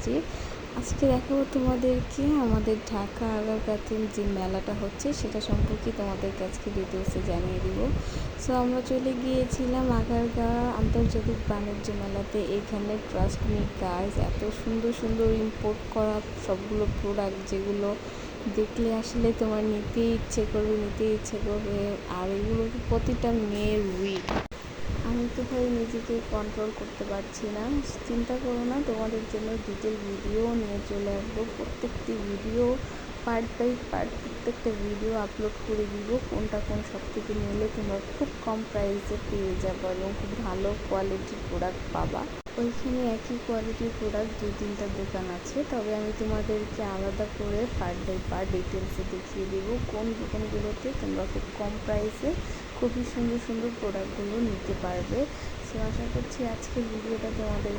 আসছি। আজকে দেখাবো তোমাদেরকে আমাদের ঢাকা আগারগাঁওতে যে মেলাটা হচ্ছে সেটা সম্পর্কে তোমাদেরকে আজকে ডিটেলসে জানিয়ে দিব। সো আমরা চলে গিয়েছিলাম আগারগাঁও আন্তর্জাতিক বাণিজ্য মেলাতে। এখানে ট্রাস্ট মি গাইস, এত সুন্দর সুন্দর ইম্পোর্ট করা সবগুলো প্রোডাক্ট যেগুলো দেখলে আসলে তোমার নিতেই ইচ্ছে করবে। আর এগুলো প্রতিটা মেয়ের উইক। আমি তো ভাই নিজেকে কন্ট্রোল করতে পারছি না। চিন্তা করো না, তোমাদের জন্য ডিটেল ভিডিও নিয়ে চলে আসবো। প্রত্যেকটি ভিডিও পার্ট বাই পার্ট প্রত্যেকটা ভিডিও আপলোড করে দিব, কোনটা কোন সব থেকে নিলে তোমরা খুব কম প্রাইসে পেয়ে যাবে এবং খুব ভালো কোয়ালিটির প্রোডাক্ট পাবা। ওইখানে একই কোয়ালিটির প্রোডাক্ট 2-3টা দোকান আছে, তবে আমি তোমাদেরকে আলাদা করে পার্ট বাই পার্ট ডিটেলসে দেখিয়ে দেবো কোন দোকানগুলোতে তোমরা খুব কম প্রাইসে খুবই সুন্দর সুন্দর প্রোডাক্টগুলো নিতে পারবে। সো আশা করছি আজকের ভিডিওটা তোমাদের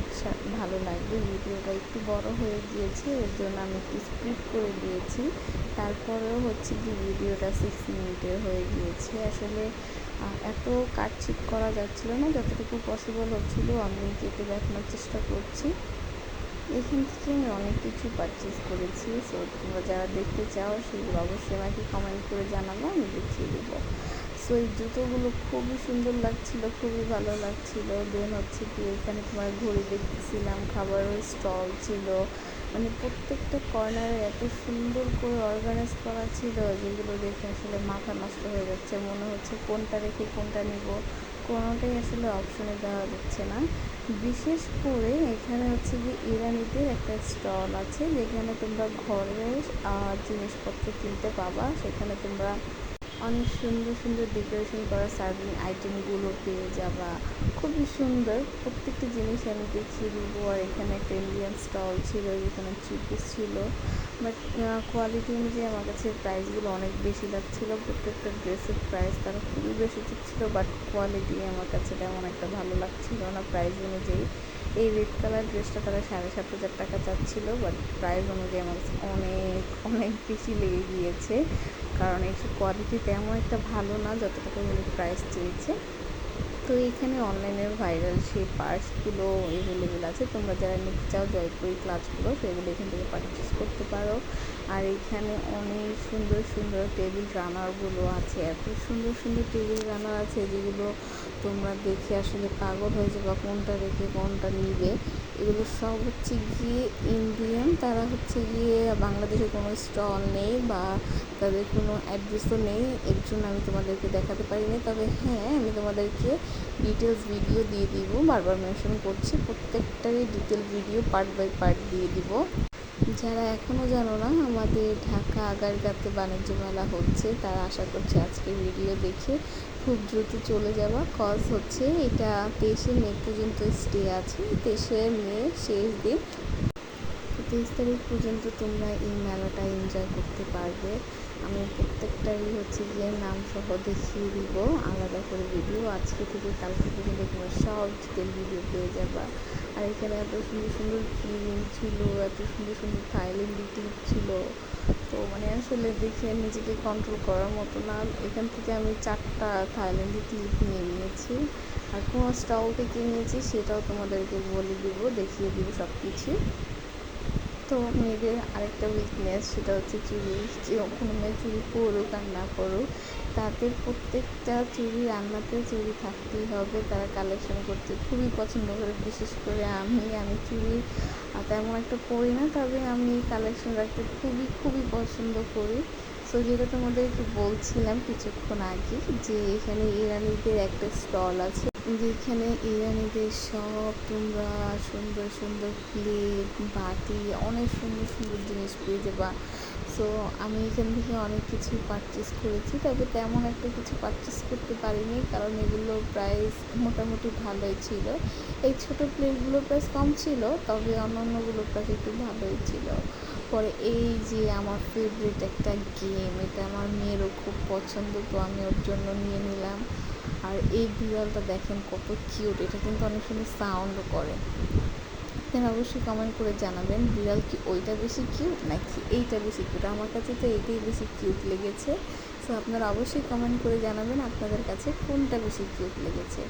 ভালো লাগবে। ভিডিওটা একটু বড় হয়ে গিয়েছে, এর জন্য আমি একটু স্পিড করে দিয়েছি। তারপরেও হচ্ছে কি ভিডিওটা 6 মিনিটের হয়ে গিয়েছে। আসলে এত কাটছিট করা যাচ্ছিল না, যতটুকু পসিবল হচ্ছিলো আমি কেটে দেখানোর চেষ্টা করছি। এখান থেকে আমি অনেক কিছু পারচেস করেছি। সো তোমরা যারা দেখতে চাও সেগুলো অবশ্যই আমাকে কমেন্ট করে জানাবো, আমি দেখিয়ে দেবো। সো এই জুতোগুলো খুবই সুন্দর লাগছিল, খুবই ভালো লাগছিল। দেন হচ্ছে কি এখানে তোমার ঘড়ি দেখতেছিলাম, খাবারের স্টল ছিল, মানে প্রত্যেকটা কর্নারে এত সুন্দর করে অর্গানাইজ করা ছিল যেগুলো দেখে আসলে মাথা নষ্ট হয়ে যাচ্ছে। মনে হচ্ছে কোনটা রেখে কোনটা নিব, কোনোটাই আসলে অপশনে দেওয়া যাচ্ছে না। বিশেষ করে এখানে হচ্ছে যে ইরানিদের একটা স্টল আছে যেখানে তোমরা ঘরের জিনিসপত্র কিনতে পাবা। সেখানে তোমরা অনেক সুন্দর সুন্দর ডেকোরেশন করা সার্ভিং আইটেমগুলো পেয়ে যাবা, খুবই সুন্দর। প্রত্যেকটা জিনিস আমি দেখিয়ে দেবো। আর এখানে একটা ইন্ডিয়ান স্টল ছিল যেখানে চিপিস ছিল, বাট কোয়ালিটি অনুযায়ী আমার কাছে প্রাইসগুলো অনেক বেশি লাগছিলো। প্রত্যেকটা ড্রেসের প্রাইস তারা খুবই বেশি দিচ্ছিলো, বাট কোয়ালিটি আমার কাছে তেমন একটা ভালো লাগছিল না প্রাইস অনুযায়ী। এই রেড কালার ড্রেসটা তারা 7,500 টাকা চাচ্ছিল, বাট প্রাইস অনুযায়ী আমার কাছে অনেক অনেক বেশি লেগে গিয়েছে, কারণ এর কোয়ালিটি তেমন একটা ভালো না যতটুকু উনি প্রাইস চেয়েছে। তো এখানে অনলাইনের ভাইরাল সেই পার্সগুলো অ্যাভেলেবেল আছে। তোমরা যারা নিতে চাও জয়পুরি ক্লাচগুলো সেগুলো এখান থেকে পারচেস করতে পারো। আর এখানে অনেক সুন্দর সুন্দর টেবিল রানারগুলো আছে, এত সুন্দর সুন্দর টেবিল রানার আছে যেগুলো তোমরা দেখে আসলে পাগল হয়ে যাবে কোনটা রেখে কোনটা নিবে। এগুলো সব হচ্ছে গিয়ে ইন্ডিয়ান, তারা হচ্ছে গিয়ে বাংলাদেশে কোনো স্টল নেই বা তাদের কোনো অ্যাড্রেসও নেই, এর জন্য আমি তোমাদেরকে দেখাতে পারিনি। তবে হ্যাঁ, আমি তোমাদেরকে ডিটেলস ভিডিও দিয়ে দিব, বারবার মেনশন করছি, প্রত্যেকটারই detail video part by part দিয়ে দিব। যারা এখনও জানো না আমাদের ঢাকা আগারগাঁওতে বাণিজ্য মেলা হচ্ছে, তারা আশা করছে আজকে ভিডিও দেখে খুব দ্রুত চলে যাবা। কজ হচ্ছে এটা 23শে মে পর্যন্ত স্টে আছে, 23শে মে শেষ দিন। 23 তারিখ পর্যন্ত তোমরা এই মেলাটা এনজয় করতে পারবে। আমি প্রত্যেকটারই হচ্ছে গিয়ে নাম সহ দেখিয়ে দিব আলাদা করে ভিডিও। আজকে থেকে কালকে পর্যন্ত তোমরা সব ডিটেল ভিডিও পেয়ে যাবা। আর এখানে এত সুন্দর সুন্দর ক্লিপ ছিল, এত সুন্দর সুন্দর থাইল্যান্ডি ক্লিপ ছিল, তো মানে আসলে দেখে নিজেকে কন্ট্রোল করার মতো না। এখান থেকে আমি 4টা থাইল্যান্ডি ক্লিপ নিয়ে নিয়েছি। আর কোন স্টল থেকে নিয়েছি সেটাও তোমাদেরকে বলে দিব, দেখিয়ে দিব সব কিছু। তো মেয়েদের আরেকটা উইকনেস সেটা হচ্ছে চুড়ি। যে কোনো মেয়ে চুড়ি পরুক আর না পরুক, তাদের প্রত্যেকটা চুড়ি রান্নাতে চুড়ি থাকতেই হবে। তারা কালেকশন করতে খুবই পছন্দ করে। বিশেষ করে আমি চুড়ি তেমন একটা পরি না, তবে আমি কালেকশন রাখতে খুবই খুবই পছন্দ করি। সো যেটা তোমাদেরকে বলছিলাম কিছুক্ষণ আগে, যে এখানে ইরানিদের একটা স্টল আছে যেখানে ইরানিদের সব তোমরা সুন্দর সুন্দর প্লেট বাটি অনেক সুন্দর সুন্দর জিনিস পেয়ে যাবা। সো আমি এখান থেকে অনেক কিছু পারচেস করেছি, তবে তেমন একটা কিছু পারচেস করতে পারিনি কারণ এগুলোর প্রাইস মোটামুটি ভালোই ছিল। এই ছোটো প্লেটগুলোর প্রাইস কম ছিল, তবে অন্যান্যগুলোর প্রাইস একটু ভালোই ছিল। পরে এই যে আমার ফেভারিট একটা গেম, এটা আমার মেয়েরও খুব পছন্দ, তো আমি ওর জন্য নিয়ে নিলাম। আর এই বিড়ালটা দেখেন কত কিউট, এটা কিন্তু অনেক সুন্দর সাউন্ডও করে। আপনারা অবশ্যই কমেন্ট করে জানাবেন বিড়াল কি ওইটা বেশি কিউট নাকি এইটা বেশি কিউট। আমার কাছে তো এটাই বেশি কিউট লেগেছে। সো আপনারা অবশ্যই কমেন্ট করে জানাবেন আপনাদের কাছে কোনটা বেশি কিউট লেগেছে।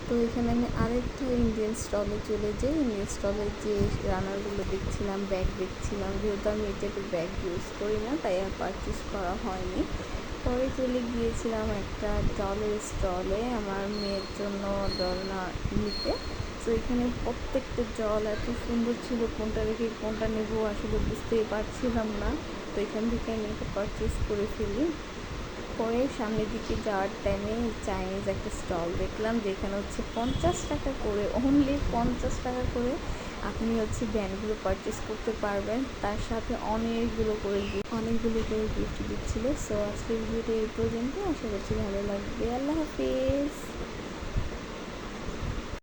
তো এখানে আমি আরেকটা ইন্ডিয়ান স্টলে চলে যাই। ইন্ডিয়ান স্টলে যে রানারগুলো দেখছিলাম, ব্যাগ দেখছিলাম, যেহেতু আমি এই টাইপের ব্যাগ ইউজ করি না তাই আর পারচেস করা হয়নি। পরে চলে গিয়েছিলাম একটা ডলের স্টলে আমার মেয়ের জন্য দোলনা নিতে। তো এখানে প্রত্যেকটা জল এত সুন্দর ছিল, কোনটা রেখে কোনটা নেব আসলে বুঝতেই পারছিলাম না। তো এখান থেকে আমি এটা পারচেস করে ফেলি। পরে সামনের দিকে যাওয়ার টাইমে চাইনিজ একটা স্টল দেখলাম, যেখানে হচ্ছে 50 টাকা করে, অনলি 50 টাকা করে আপনি হচ্ছে ব্যান্ডগুলো পারচেস করতে পারবেন। তার সাথে অনেকগুলো করে গিফট দিচ্ছিলো। সো আজকের ভিডিওটা এই পর্যন্ত, আশা করছি ভালো লাগবে। আল্লাহ হাফিজ।